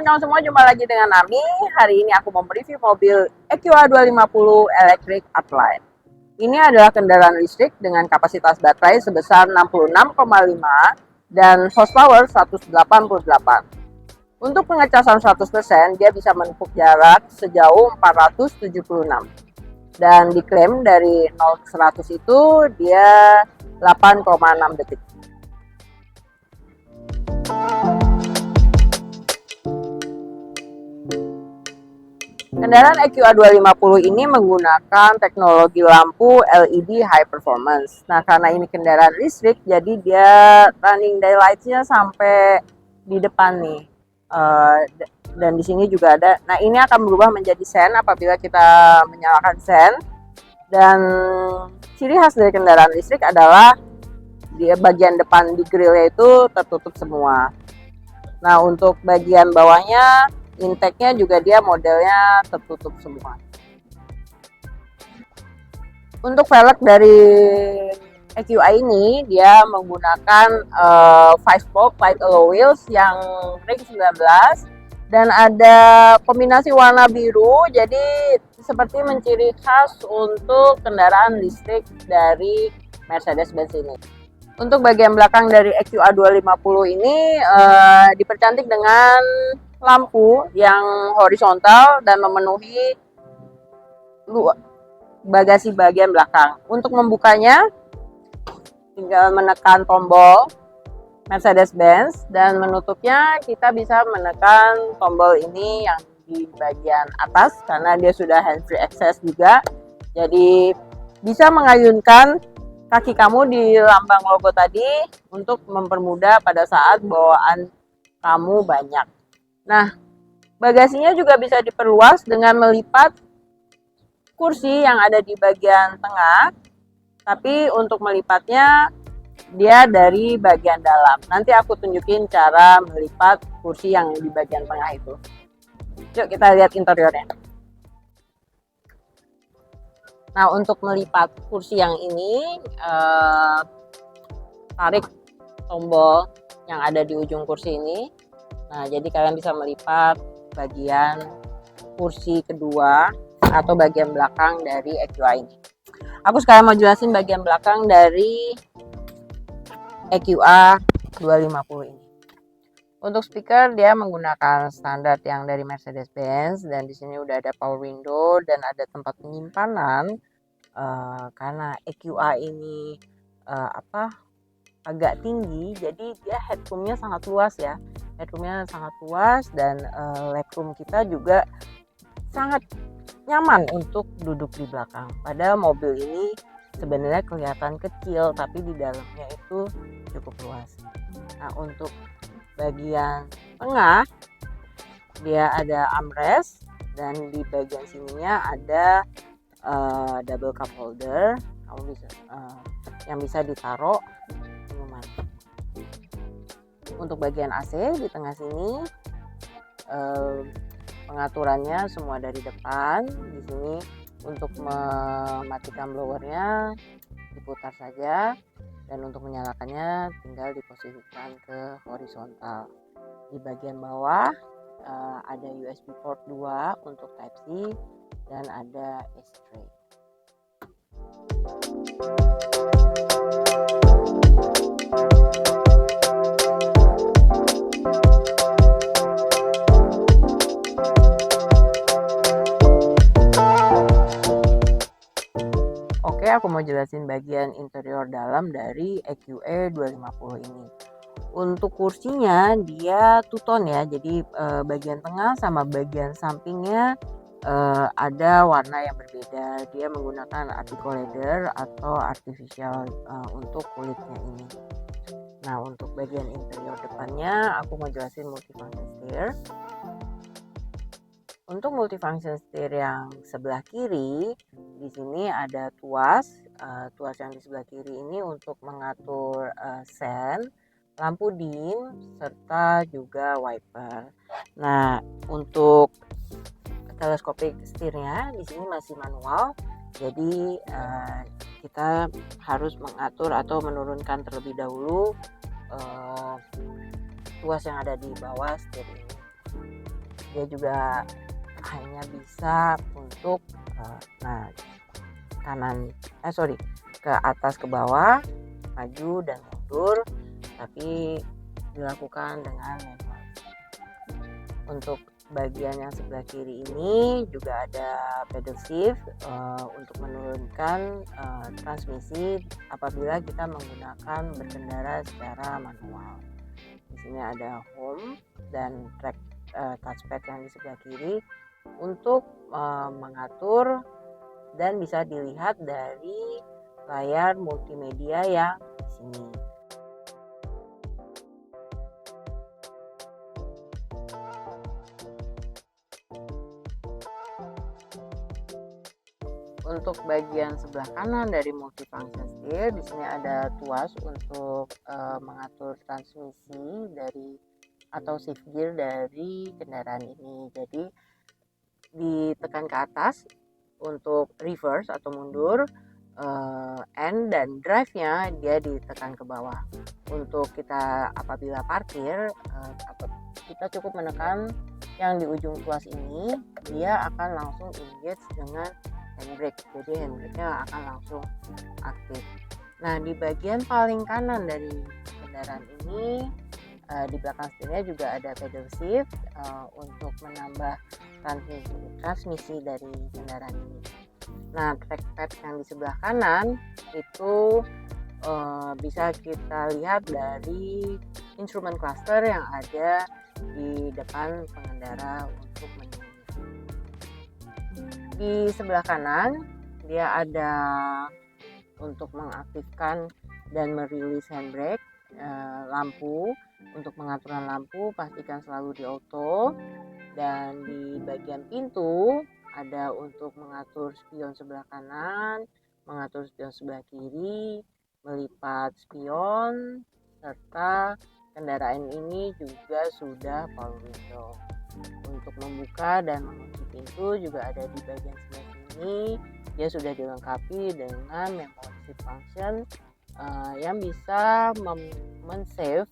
teman-teman semua, jumpa lagi dengan Ami. Hari ini aku mau mereview mobil EQA 250 Electric Artline. Ini adalah kendaraan listrik dengan kapasitas baterai sebesar 66,5 dan horsepower 188. Untuk pengecasan 100%, dia bisa menempuh jarak sejauh 476. Dan diklaim dari 0 ke 100 itu dia 8,6 detik. Kendaraan EQA 250 ini menggunakan teknologi lampu LED high performance. Nah, karena ini kendaraan listrik, jadi dia running daylight-nya sampai di depan nih. Dan di sini juga ada. Nah, ini akan berubah menjadi sen apabila kita menyalakan sen. Dan ciri khas dari kendaraan listrik adalah di bagian depan di grillnya itu tertutup semua. Nah, untuk bagian bawahnya, intake-nya juga dia modelnya tertutup semua. Untuk velg dari EQA ini dia menggunakan 5-spoke light alloy wheels yang ring 19 dan ada kombinasi warna biru, jadi seperti menciri khas untuk kendaraan listrik dari Mercedes-Benz ini. Untuk bagian belakang dari EQA 250 ini dipercantik dengan lampu yang horizontal dan memenuhi bagasi bagian belakang. Untuk membukanya tinggal menekan tombol Mercedes-Benz dan menutupnya kita bisa menekan tombol ini yang di bagian atas karena dia sudah hands free access juga. Jadi bisa mengayunkan kaki kamu di lambang logo tadi untuk mempermudah pada saat bawaan kamu banyak. Nah, bagasinya juga bisa diperluas dengan melipat kursi yang ada di bagian tengah, tapi untuk melipatnya dia dari bagian dalam. Nanti aku tunjukin cara melipat kursi yang di bagian tengah itu. Yuk kita lihat interiornya. Nah, untuk melipat kursi yang ini, tarik tombol yang ada di ujung kursi ini. Nah, jadi kalian bisa melipat bagian kursi kedua atau bagian belakang dari EQA ini. Aku sekarang mau jelasin bagian belakang dari EQA 250 ini. Untuk speaker dia menggunakan standar yang dari Mercedes-Benz dan di sini udah ada power window dan ada tempat penyimpanan. Karena EQA ini agak tinggi, jadi dia headroomnya sangat luas ya. Headroomnya sangat luas dan legroom kita juga sangat nyaman untuk duduk di belakang. Padahal mobil ini sebenarnya kelihatan kecil tapi di dalamnya itu cukup luas. Nah, untuk bagian tengah dia ada armrest dan di bagian sininya ada double cup holder. Kamu bisa yang bisa ditaruh minuman. Untuk bagian AC di tengah sini pengaturannya semua dari depan. Di sini untuk mematikan blowernya diputar saja dan untuk menyalakannya tinggal diposisikan ke horizontal. Di bagian bawah ada USB port 2 untuk Type C dan ada S-tray. Oke, aku mau jelasin bagian interior dalam dari EQA 250 ini. Untuk kursinya dia two-tone ya, jadi bagian tengah sama bagian sampingnya ada warna yang berbeda. Dia menggunakan article leather atau artificial untuk kulitnya ini. Nah, untuk bagian interior depannya aku mau jelasin multifunction steer. Untuk multifunction steer yang sebelah kiri, di sini ada tuas. Tuas yang di sebelah kiri ini untuk mengatur sen, lampu dim, serta juga wiper. Nah, untuk telescopic steernya di sini masih manual, jadi kita harus mengatur atau menurunkan terlebih dahulu tuas yang ada di bawah setir ini. Dia juga hanya bisa untuk ke atas ke bawah, maju dan mundur, tapi dilakukan dengan manual. Untuk bagian yang sebelah kiri ini juga ada pedal shift untuk menurunkan transmisi apabila kita menggunakan berkendara secara manual. Di sini ada home dan track touchpad yang di sebelah kiri untuk mengatur dan bisa dilihat dari layar multimedia yang di sini. Untuk bagian sebelah kanan dari multifunction steer, di sini ada tuas untuk mengatur transmisi dari atau shift gear dari kendaraan ini. Jadi ditekan ke atas untuk reverse atau mundur, N dan drive-nya dia ditekan ke bawah. Untuk kita apabila parkir, kita cukup menekan yang di ujung tuas ini, dia akan langsung engage dengan handbrake, jadi handbrake-nya akan langsung aktif. Nah, di bagian paling kanan dari kendaraan ini, di belakang setirnya juga ada pedal shift untuk menambah transmisi dari kendaraan ini. Nah, trackpad yang di sebelah kanan itu bisa kita lihat dari instrumen cluster yang ada di depan pengendara untuk menunjuk. Di sebelah kanan dia ada untuk mengaktifkan dan merilis handbrake, lampu untuk pengaturan lampu pastikan selalu di auto, dan di bagian pintu ada untuk mengatur spion sebelah kanan, mengatur spion sebelah kiri, melipat spion, serta kendaraan ini juga sudah power window. Untuk membuka dan mengunci pintu juga ada di bagian sebelah sini. Dia sudah dilengkapi dengan memory function yang bisa men-save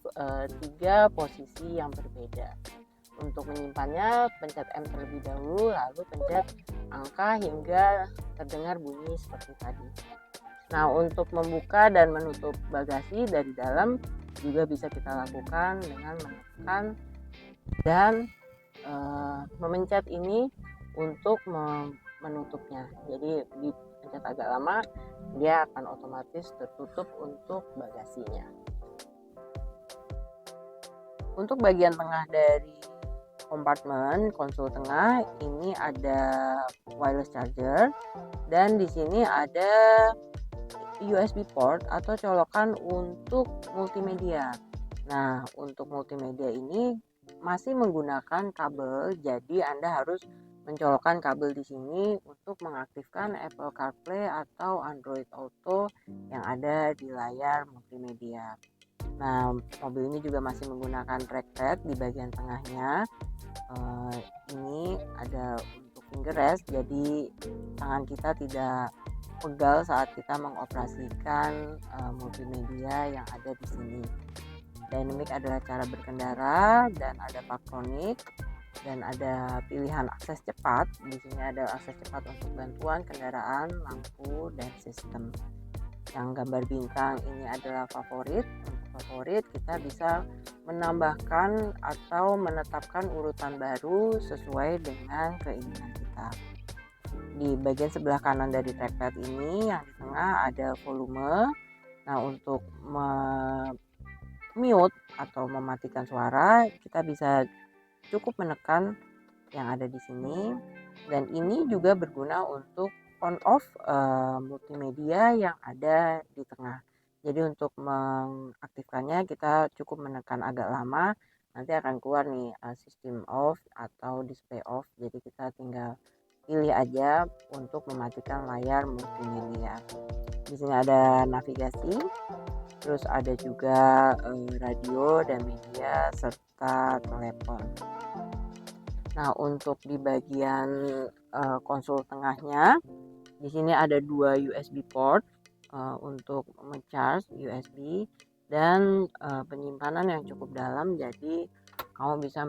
3 posisi yang berbeda. Untuk menyimpannya, pencet M terlebih dahulu, lalu pencet angka hingga terdengar bunyi seperti tadi. Nah, untuk membuka dan menutup bagasi dari dalam juga bisa kita lakukan dengan menekan dan memencet ini untuk menutupnya. Jadi dipencet agak lama, dia akan otomatis tertutup untuk bagasinya. Untuk bagian tengah dari kompartemen konsol tengah ini ada wireless charger, dan di sini ada USB port atau colokan untuk multimedia. Nah, untuk multimedia ini masih menggunakan kabel, jadi Anda harus mencolokkan kabel di sini untuk mengaktifkan Apple CarPlay atau Android Auto yang ada di layar multimedia. Nah, mobil ini juga masih menggunakan trackpad di bagian tengahnya. Ini ada untuk finger rest, jadi tangan kita tidak pegal saat kita mengoperasikan multimedia yang ada di sini. Dynamic adalah cara berkendara, dan ada Parkronic, dan ada pilihan akses cepat. Di sini ada akses cepat untuk bantuan kendaraan, lampu, dan sistem. Yang gambar bintang ini adalah favorit. Untuk favorit kita bisa menambahkan atau menetapkan urutan baru sesuai dengan keinginan kita. Di bagian sebelah kanan dari trackpad ini yang di tengah ada volume. Nah, untuk mute atau mematikan suara kita bisa cukup menekan yang ada di sini, dan ini juga berguna untuk on off multimedia yang ada di tengah. Jadi untuk mengaktifkannya kita cukup menekan agak lama, nanti akan keluar nih sistem off atau display off, jadi kita tinggal pilih aja untuk mematikan layar multimedia. Di sini ada navigasi, terus ada juga radio dan media serta telepon. Nah, untuk di bagian konsol tengahnya, di sini ada 2 USB port untuk charge USB, dan penyimpanan yang cukup dalam, jadi kamu bisa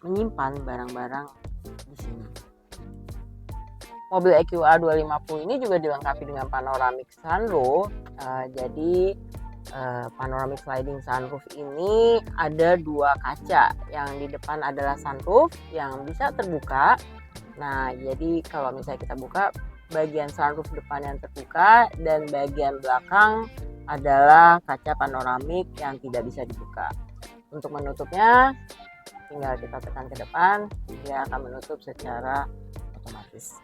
menyimpan barang-barang di sini. Mobil EQA 250 ini juga dilengkapi dengan panoramic sunroof. Jadi panoramic sliding sunroof ini ada dua kaca. Yang di depan adalah sunroof yang bisa terbuka. Nah, jadi kalau misalnya kita buka, bagian sunroof depan yang terbuka dan bagian belakang adalah kaca panoramik yang tidak bisa dibuka. Untuk menutupnya, tinggal kita tekan ke depan, dia akan menutup secara otomatis.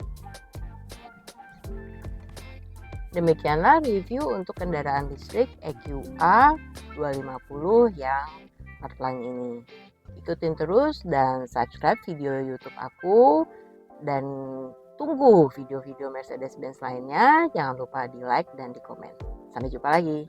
Demikianlah review untuk kendaraan listrik EQA 250 yang Heartline ini. Ikutin terus dan subscribe video YouTube aku dan tunggu video-video Mercedes-Benz lainnya. Jangan lupa di like dan di komen. Sampai jumpa lagi.